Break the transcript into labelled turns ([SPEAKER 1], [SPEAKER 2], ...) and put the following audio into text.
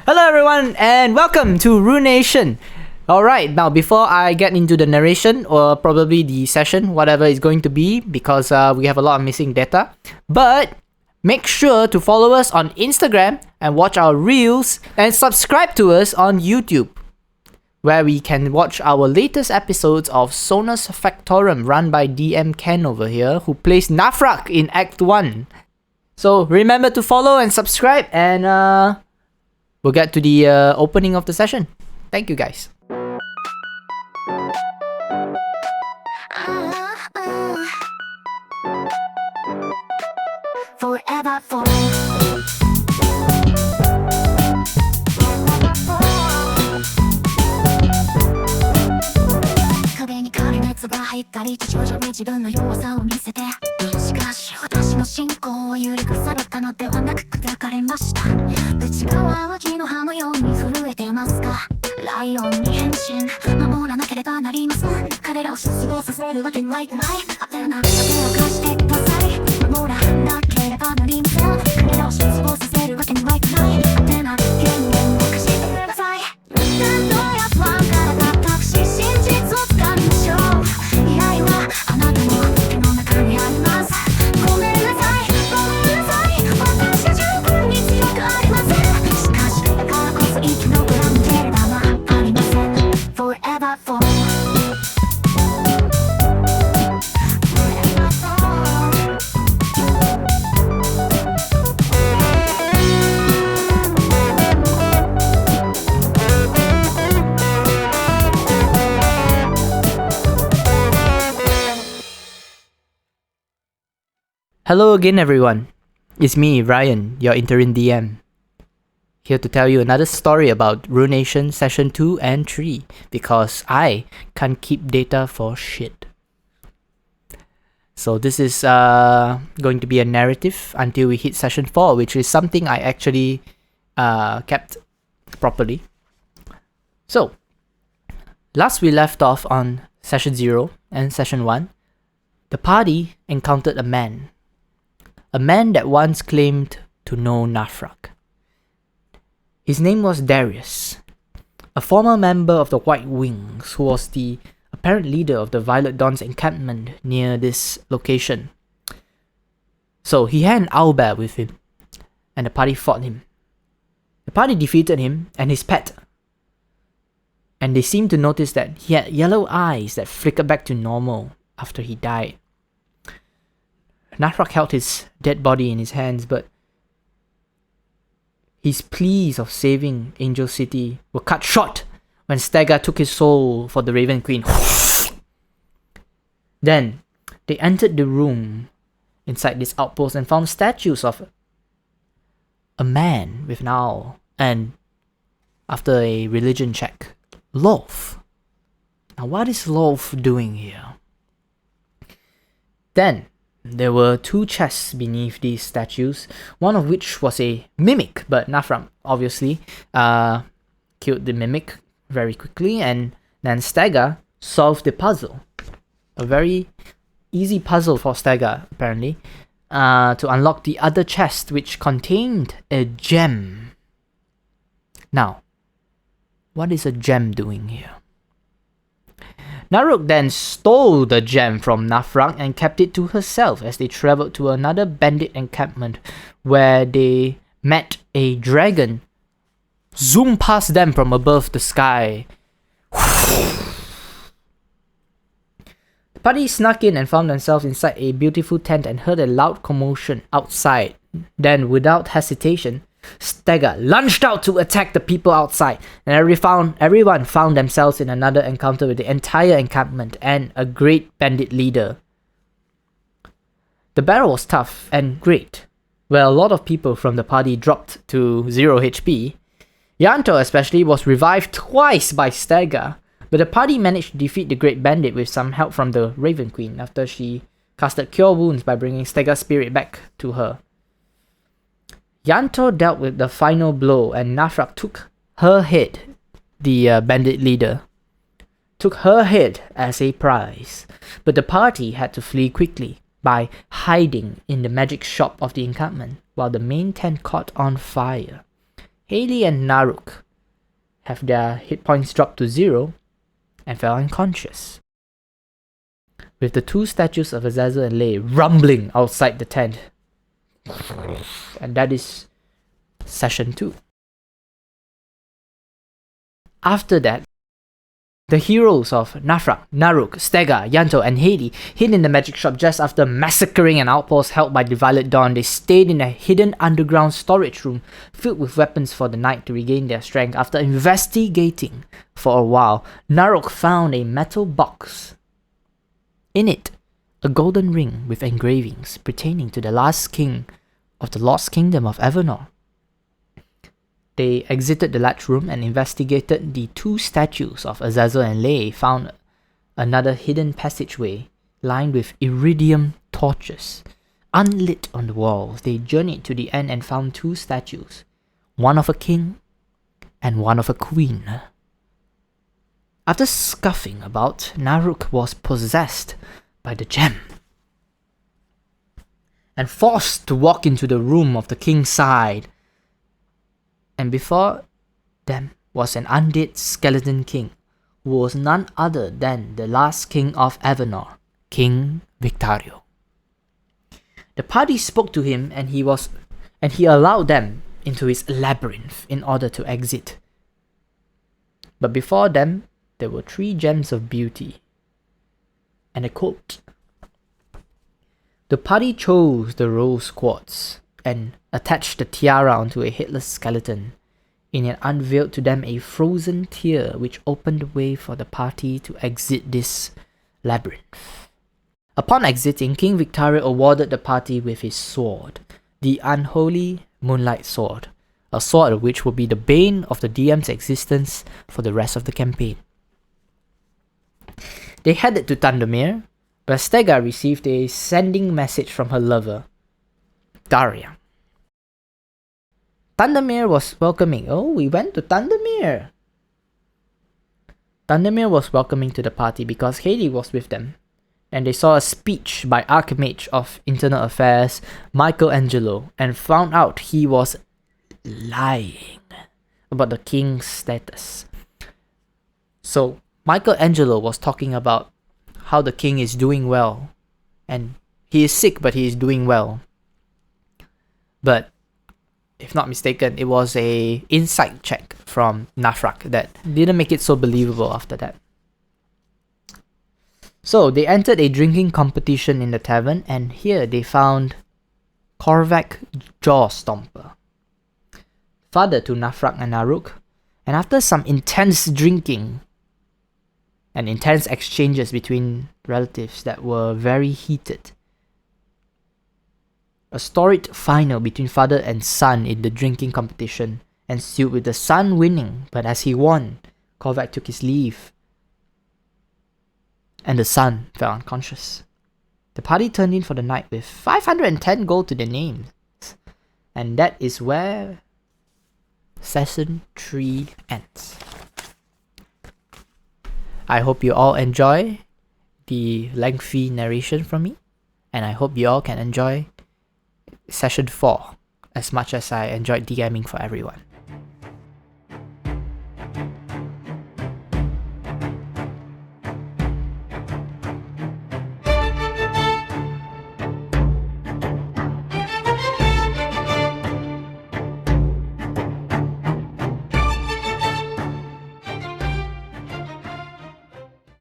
[SPEAKER 1] Hello everyone and welcome to Ruination. Alright, now before I get into the narration or probably the session, whatever it's going to be, because we have a lot of missing data, but make sure to follow us on Instagram and watch our reels and subscribe to us on YouTube, where we can watch our latest episodes of Sonus Factorum run by DM Kenn over here, who plays Nathrak in Act 1. So remember to follow and subscribe, and we'll get to the opening of the session. Thank you guys.
[SPEAKER 2] Everfall.壁に軽い熱が入ったり徐々に自分の弱さを見せて、しかし私の信仰を揺りかされたのではなく砕かれました。内側は木の葉のように震えてますか。ライオンに変身守らなければなりません。彼らを失望させるわけにはいかない。当てな手を貸してください。守らなければなりません。彼らを失望させるわけにはいかない。当てな権限を貸してください。感動や不安から脱却し真実をつかみましょう。未来はあなたの手の中にあります。ごめんなさいごめんなさい、私は十分に強くありません。しかしだからこそ生き残らなければありません。 Forever fall。Hello
[SPEAKER 1] again everyone, it's me Ryan, your interim DM, here to tell you another story about Ruination Session 2 and 3, because I can't keep data for shit. So this is going to be a narrative until we hit Session 4, which is something I actually kept properly. So, last we left off on Session 0 and Session 1, the party encountered a man that once claimed to know Nathrak. His name was Darius, a former member of the White Wings who was the apparent leader of the Violet Dawn's encampment near this location. So he had an owlbear with him, and the party fought him. The party defeated him and his pet, and they seemed to notice that he had yellow eyes that flickered back to normal after he died. Nathrak held his dead body in his hands, but his pleas of saving Angel City were cut short when Stegah took his soul for the Raven Queen. Then, they entered the room inside this outpost and found statues of a man with an owl, and, after a religion check, Loh. Now what is Loh doing here? Then, there were two chests beneath these statues, one of which was a mimic, but Nathrak obviously killed the mimic very quickly, and then Stegah solved the puzzle. A very easy puzzle for Stegah, apparently, to unlock the other chest, which contained a gem. Now, what is a gem doing here? Naruk then stole the gem from Nathrak and kept it to herself as they travelled to another bandit encampment where they met a dragon zoom past them from above the sky. The party snuck in and found themselves inside a beautiful tent and heard a loud commotion outside. Then, without hesitation, Stegah lunged out to attack the people outside, and everyone found themselves in another encounter with the entire encampment and a great bandit leader. The battle was tough and great, where a lot of people from the party dropped to 0 HP. Yarnturr especially was revived twice by Stegah, but the party managed to defeat the great bandit with some help from the Raven Queen after she casted Cure Wounds by bringing Stegah's spirit back to her. Yarnturr dealt with the final blow, and Nathrak took her head, the bandit leader, took her head as a prize, but the party had to flee quickly by hiding in the magic shop of the encampment while the main tent caught on fire. Hayley and Naruk have their hit points dropped to 0 and fell unconscious, with the two statues of Azazel and Lay rumbling outside the tent. And that is session 2. After that, the heroes of Nathrak, Naruk, Stegah, Yarnturr, and Hayley hid in the magic shop just after massacring an outpost held by the Violet Dawn. They stayed in a hidden underground storage room filled with weapons for the night to regain their strength. After investigating for a while, Naruk found a metal box. In it, a golden ring with engravings pertaining to the last king of the Lost Kingdom of Everfall. They exited the latch room and investigated the two statues of Azazel and Lay, found another hidden passageway lined with iridium torches. Unlit on the walls, they journeyed to the end and found two statues, one of a king and one of a queen. After scuffing about, Naruk was possessed by the gem and forced to walk into the room of the king's side. And before them was an undead skeleton king, who was none other than the last king of Everfall, King Victario. The party spoke to him and he allowed them into his labyrinth in order to exit. But before them, there were 3 gems of beauty and a quote. The party chose the rose quartz and attached the tiara onto a headless skeleton. It unveiled to them a frozen tear which opened the way for the party to exit this labyrinth. Upon exiting, King Victario awarded the party with his sword, the Unholy Moonlight Sword, a sword which will be the bane of the DM's existence for the rest of the campaign. They headed to Thundermere, where Stegah received a sending message from her lover, Daria. Thundermere was welcoming. Oh, we went to Thundermere! Thundermere was welcoming to the party because Hayley was with them, and they saw a speech by Archmage of Internal Affairs, Michelangelo, and found out he was lying about the king's status. So, Michelangelo was talking about how the king is doing well, and he is sick but he is doing well. But if not mistaken, it was a insight check from Nathrak that didn't make it so believable after that. So they entered a drinking competition in the tavern, and here they found Korvac Jawstomper, father to Nathrak and Naruk, and after some intense drinking and intense exchanges between relatives that were very heated, a storied final between father and son in the drinking competition ensued, with the son winning, but as he won, Korvac took his leave and the son fell unconscious. The party turned in for the night with 510 gold to their names, and that is where Session 3 ends. I hope you all enjoy the lengthy narration from me, and I hope you all can enjoy Session 4 as much as I enjoyed DMing for everyone.